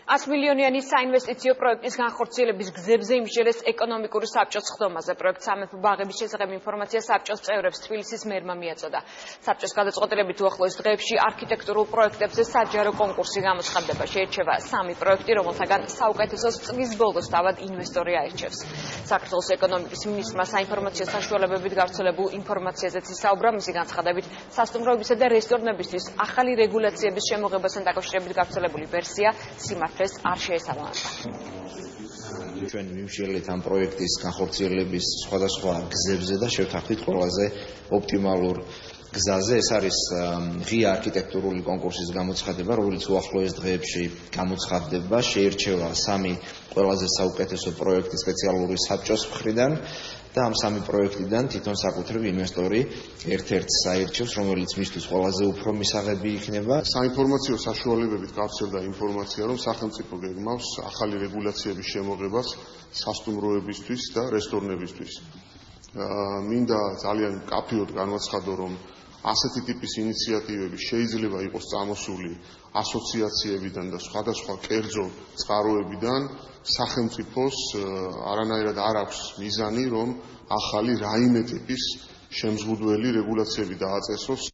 100 მილიონიანი საინვესტიციო პროექტის განხორციელების გზებზე იმსჯელეს ეკონომიკური საბჭოს ხდომაზე. პროექტ სამეფო ბაღების შესახებ ინფორმაცია საბჭოს წევრებს თბილისის მერმა მიაწოდა. საბჭოს გადაწყვეტილებით უახლოეს დღეებში არქიტექტურულ პროექტებზე საჯარო კონკურსი გამოცხადდება. შეირჩევა 3 პროექტი, რომელთაგან საუკეთესოს წლის ბოლოს თავად ინვესტორი აირჩევს. საქართველოს ეკონომიკის მინისტრმა საინფორმაციო საშუალებებით გავრცელებულ ინფორმაციაზეც ისაუბრა. მისი განცხადებით, სასტუმროებისა და რესტორნებისთვის ახალი რეგულაციების შემოღებასთან დაკავშირებით გავრცელებული ვერსია სიმართლეს არ შეესაბამება. ჩვენ მივშელეთ ამ პროექტის განხორციელების სხვადასხვა გზებზე და შევთანხმდით ყველაზე ოპტიმალურ გზაზე. ეს არის ღია არქიტექტურული კონკურსის გამოცხადება, რომელიც უახლოეს დღეებში გამოცხადდება. შეირჩევა 3 ყველაზე საუკეთესო პროექტი სპეციალური საბჭოს მხრიდან და ამ 3 პროექტიდან თვითონ საკუთრივ ინვესტორი ერთ-ერთს აირჩევს, რომელიც მისთვის ყველაზე უფრო მისაღები იქნება. საინფორმაციო საშუალებებით გავრცელდა ინფორმაცია, რომ სახელმწიფო გეგმავს ახალი რეგულაციების შემოღებას სასტუმროებისთვის და რესტორნებისთვის. მინდა ძალიან მკაფიოდ განვაცხადო, რომ ასეთი ტიპის ინიციატივები შეიძლება იყოს წამოსული ასოციაციებიდან და სხვადასხვა კერძო წყაროებიდან. სახელმწიფოს არანაირად არ აქვს მიზანი, რომ ახალი რაიმე ტიპის შემზღუდველი რეგულაციები დააწესოს.